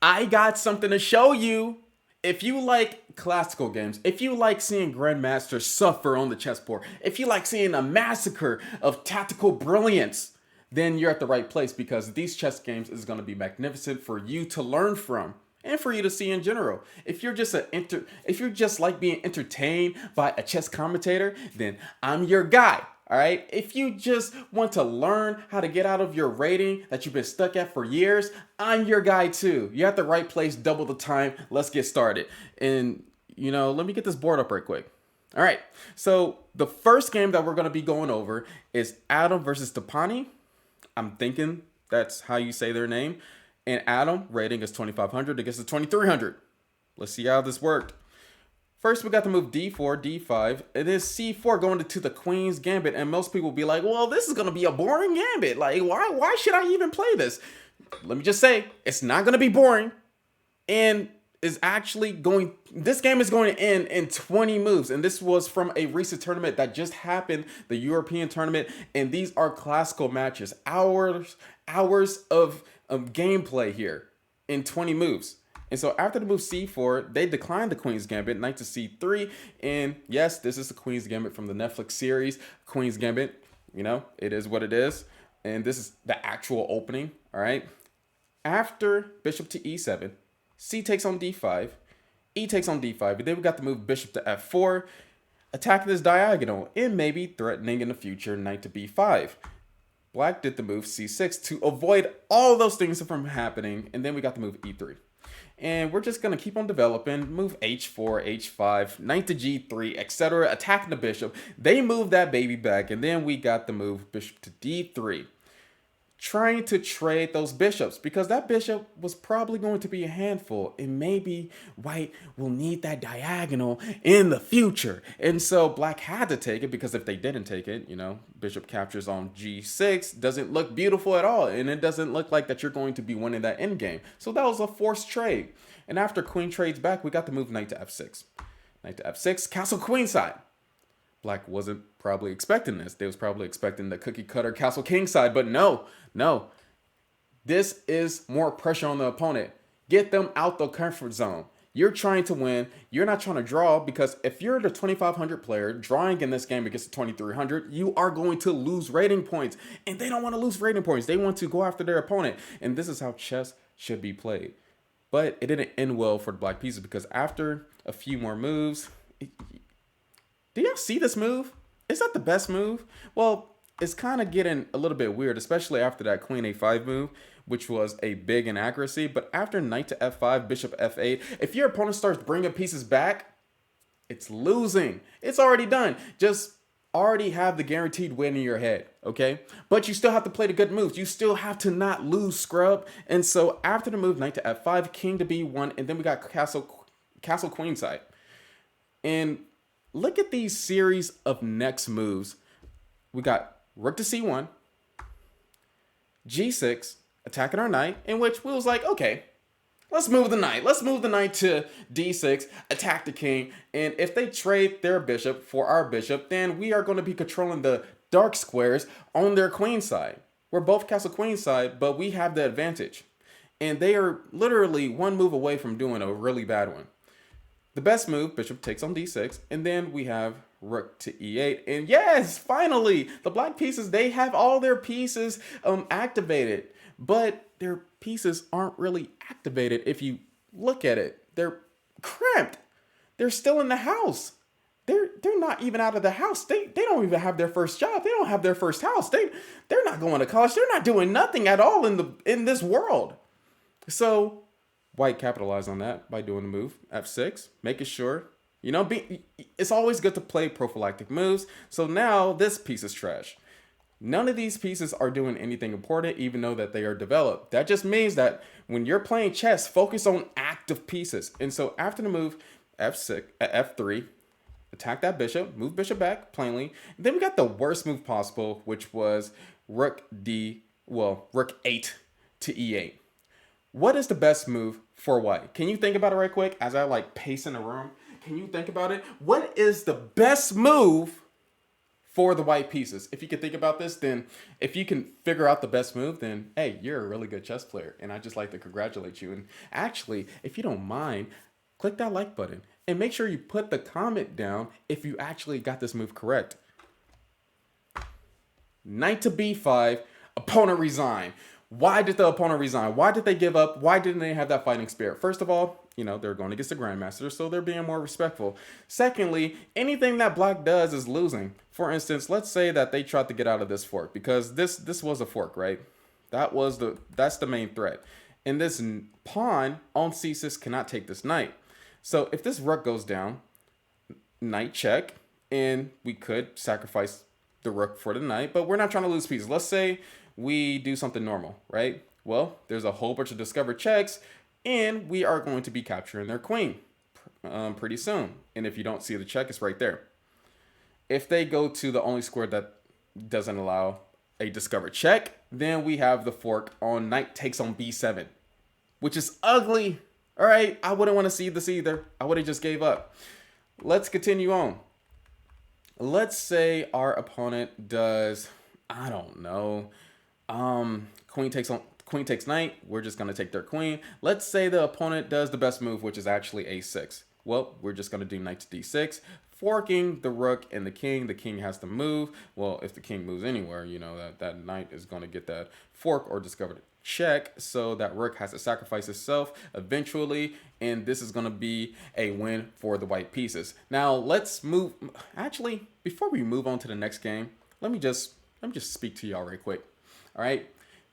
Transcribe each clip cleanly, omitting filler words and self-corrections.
I got something to show you. If you like classical games, if you like seeing grandmasters suffer on the chessboard, if you like seeing a massacre of tactical brilliance, then you're at the right place because these chess games is going to be magnificent for you to learn from and for you to see in general. If you're just like being entertained by a chess commentator, then I'm your guy. All right. If you just want to learn how to get out of your rating that you've been stuck at for years, I'm your guy too. You're at the right place, double the time. Let's get started. And, let me get this board up right quick. All right. So the first game that we're going to be going over is Adam versus Stepani. I'm thinking that's how you say their name. And Adam rating is 2,500 against the 2,300. Let's see how this worked. First, we got to move d4, d5, and then c4 going into the queen's gambit. And most people will be like, well, this is going to be a boring gambit. Like, why should I even play this? Let me just say, it's not going to be boring. And this game is going to end in 20 moves. And this was from a recent tournament that just happened, the European tournament. And these are classical matches. Hours of gameplay here in 20 moves. And so after the move c4, they declined the Queen's Gambit, knight to c3. And yes, this is the Queen's Gambit from the Netflix series, Queen's Gambit. It is what it is. And this is the actual opening, all right? After bishop to e7, c takes on d5, e takes on d5. And then we got the move bishop to f4, attacking this diagonal and maybe threatening in the future knight to b5. Black did the move c6 to avoid all those things from happening. And then we got the move e3. And we're just going to keep on developing. Move h4, h5, knight to g3, etc. Attacking the bishop. They move that baby back. And then we got the move bishop to d3. Trying to trade those bishops because that bishop was probably going to be a handful. And maybe white will need that diagonal in the future. And so black had to take it because if they didn't take it, bishop captures on g6 doesn't look beautiful at all. And it doesn't look like that you're going to be winning that endgame. So that was a forced trade. And after queen trades back, we got the move knight to f6. Knight to f6, castle queenside. Black wasn't probably expecting this. They was probably expecting the cookie cutter castle king side, but no. This is more pressure on the opponent. Get them out the comfort zone. You're trying to win. You're not trying to draw because if you're the 2,500 player drawing in this game against the 2,300, you are going to lose rating points. And they don't want to lose rating points. They want to go after their opponent. And this is how chess should be played. But it didn't end well for the black pieces because after a few more moves, do y'all see this move? Is that the best move? Well, it's kind of getting a little bit weird, especially after that queen a5 move, which was a big inaccuracy. But after knight to f5, bishop f8, if your opponent starts bringing pieces back, it's losing. It's already done. Just already have the guaranteed win in your head, okay? But you still have to play the good moves. You still have to not lose, scrub. And so after the move knight to f5, king to b1, and then we got castle queenside. And look at these series of next moves. We got rook to c1, g6, attacking our knight, in which we was like, okay, let's move the knight. Let's move the knight to d6, attack the king. And if they trade their bishop for our bishop, then we are going to be controlling the dark squares on their queen side. We're both castle queen side, but we have the advantage. And they are literally one move away from doing a really bad one. The best move, bishop takes on d6, and then we have rook to e8. And yes, finally, the black pieces, they have all their pieces activated, but their pieces aren't really activated if you look at it. They're cramped. They're still in the house. They're not even out of the house. They don't even have their first job. They don't have their first house. They're not going to college. They're not doing nothing at all in this world. So white capitalized on that by doing the move f6, making sure, it's always good to play prophylactic moves. So now this piece is trash. None of these pieces are doing anything important, even though that they are developed. That just means that when you're playing chess, focus on active pieces. And so after the move f6, f3, attack that bishop, move bishop back plainly. Then we got the worst move possible, which was rook 8 to e8. What is the best move for white? Can you think about it right quick as I pace in the room? Can you think about it? What is the best move for the white pieces. If you can think about this, then if you can figure out the best move, then hey, you're a really good chess player. And I just like to congratulate you. And actually, if you don't mind, click that like button and make sure you put the comment down if you actually got this move correct. Knight to b5, opponent resign. Why did the opponent resign? Why did they give up? Why didn't they have that fighting spirit? First of all, they're going against the Grandmaster, so they're being more respectful. Secondly, anything that black does is losing. For instance, let's say that they tried to get out of this fork, because this was a fork, right? That's the main threat. And this pawn on c6 cannot take this knight. So if this rook goes down, knight check, and we could sacrifice the rook for the knight, but we're not trying to lose pieces. Let's say we do something normal, right? Well, there's a whole bunch of discovered checks, and we are going to be capturing their queen pretty soon. And if you don't see the check, it's right there. If they go to the only square that doesn't allow a discovered check, then we have the fork on knight takes on b7, which is ugly. All right, I wouldn't want to see this either. I would have just gave up. Let's continue on. Let's say our opponent does, I don't know, queen takes knight. We're just going to take their queen. Let's say the opponent does the best move, which is actually a6. Well, we're just going to do knight to d6, forking the rook and the king. The king has to move. Well, if the king moves anywhere, that knight is going to get that fork or discovered check, so that rook has to sacrifice itself eventually, and this is going to be a win for the white pieces. Now let's move. Actually, before we move on to the next game, let me just speak to y'all right quick. All right,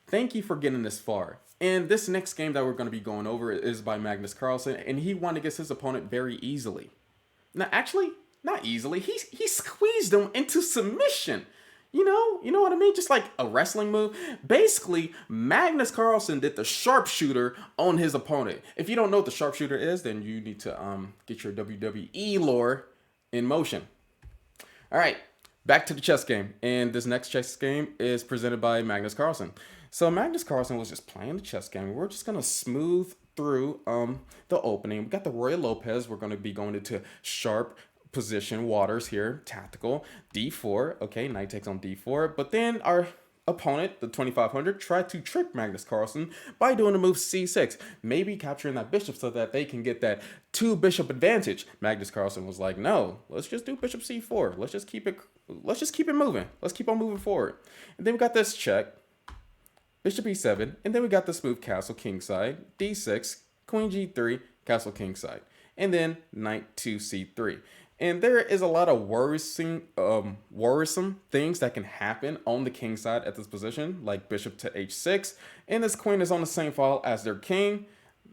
thank you for getting this far. And this next game that we're going to be going over is by Magnus Carlsen, and he won against his opponent very easily. Now, actually, not easily. He squeezed him into submission. You know what I mean? Just like a wrestling move. Basically, Magnus Carlsen did the sharpshooter on his opponent. If you don't know what the sharpshooter is, then you need to get your WWE lore in motion. All right, back to the chess game. And this next chess game is presented by Magnus Carlsen. So Magnus Carlsen was just playing the chess game. We're just going to smooth through the opening. We got the Roy Lopez. We're going to be going into sharp position waters here, tactical, d4. Okay, knight takes on d4. But then our opponent, the 2500, tried to trick Magnus Carlsen by doing the move c6, maybe capturing that bishop so that they can get that 2-bishop advantage. Magnus Carlsen was like, no, let's just do bishop c4. Let's just keep it moving. Let's keep on moving forward. And then we got this check, bishop e7, and then we got this move castle kingside, d6, queen g3, castle kingside, and then knight to c3. And there is a lot of worrisome things that can happen on the king side at this position, like bishop to h6, and this queen is on the same file as their king.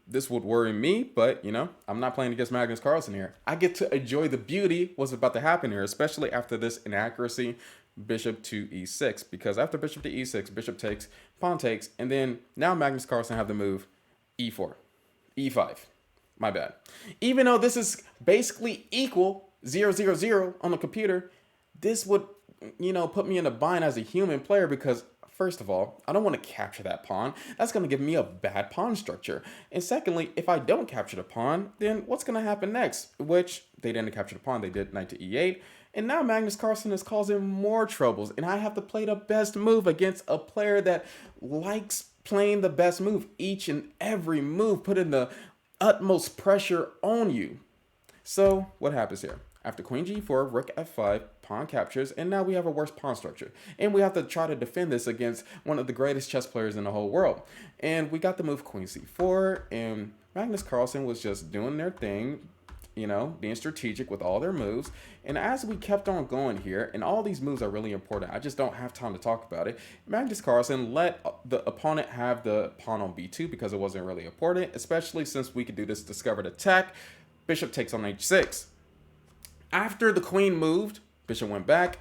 This would worry me, but I'm not playing against Magnus Carlsen here. I get to enjoy the beauty what's about to happen here, especially after this inaccuracy, bishop to e6, because after bishop to e6, bishop takes, pawn takes, and then now Magnus Carlsen have the move e4, e5. My bad. Even though this is basically equal 0-0-0 on the computer, this would, put me in a bind as a human player, because first of all, I don't want to capture that pawn. That's going to give me a bad pawn structure. And secondly, if I don't capture the pawn, then what's going to happen next? Which they didn't capture the pawn. They did knight to e8. And now Magnus Carlsen is causing more troubles. And I have to play the best move against a player that likes playing the best move. Each and every move, putting the utmost pressure on you. So what happens here? After queen g4, rook f5, pawn captures, and now we have a worse pawn structure. And we have to try to defend this against one of the greatest chess players in the whole world. And we got the move queen c4, and Magnus Carlsen was just doing their thing, being strategic with all their moves. And as we kept on going here, and all these moves are really important, I just don't have time to talk about it, Magnus Carlsen let the opponent have the pawn on b2 because it wasn't really important, especially since we could do this discovered attack. Bishop takes on h6. After the queen moved, bishop went back,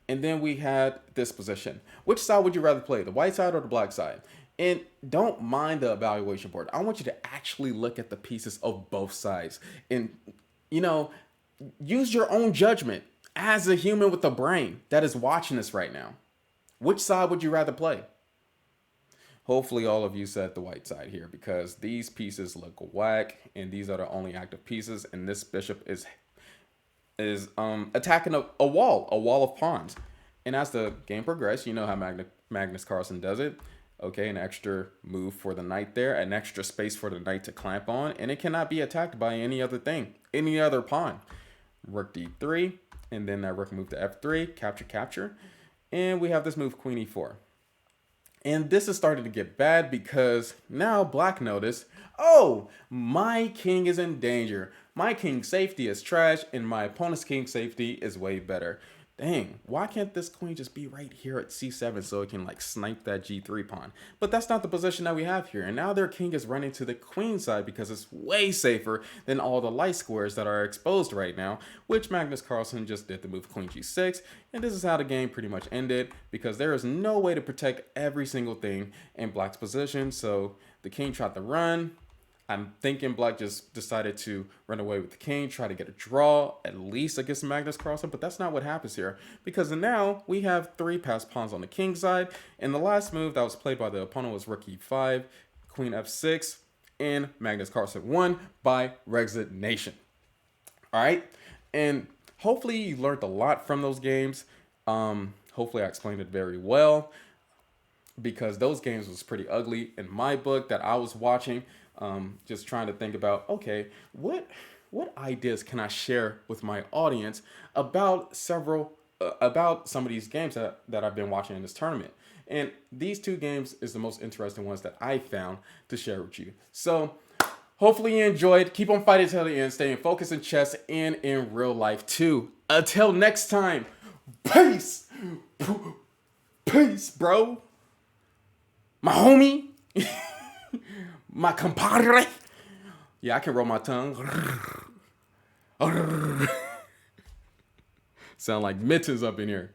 and then we had this position. Which side would you rather play, the white side or the black side? And don't mind the evaluation board. I want you to actually look at the pieces of both sides and, use your own judgment as a human with a brain that is watching this right now. Which side would you rather play? Hopefully all of you said the white side here, because these pieces look whack, and these are the only active pieces, and this bishop is is attacking a wall of pawns. And as the game progresses, you know how Magnus Carlsen does it. Okay, an extra move for the knight there, an extra space for the knight to clamp on, and it cannot be attacked by any other thing, any other pawn. Rook d3, and then that rook move to f3, capture, capture. And we have this move, queen e4. And this is starting to get bad because now black notice, oh, my king is in danger. My king's safety is trash and my opponent's king's safety is way better. Dang, why can't this queen just be right here at c7 so it can like snipe that g3 pawn? But that's not the position that we have here. And now their king is running to the queen side because it's way safer than all the light squares that are exposed right now, which Magnus Carlsen just did the move queen g6. And this is how the game pretty much ended because there is no way to protect every single thing in black's position. So the king tried to run. I'm thinking black just decided to run away with the king, try to get a draw, at least against Magnus Carlsen, but that's not what happens here. Because now we have 3 passed pawns on the king side, and the last move that was played by the opponent was rook e5, queen f6, and Magnus Carlsen won by resignation. All right, and hopefully you learned a lot from those games. Hopefully I explained it very well, because those games was pretty ugly in my book that I was watching. Just trying to think about, okay, what ideas can I share with my audience about about some of these games that I've been watching in this tournament. And these 2 games is the most interesting ones that I found to share with you. So hopefully you enjoyed. Keep on fighting till the end, staying focused in chess and in real life too. Until next time, peace. Peace, bro. My homie. My compadre. Yeah, I can roll my tongue. Sound like mittens up in here.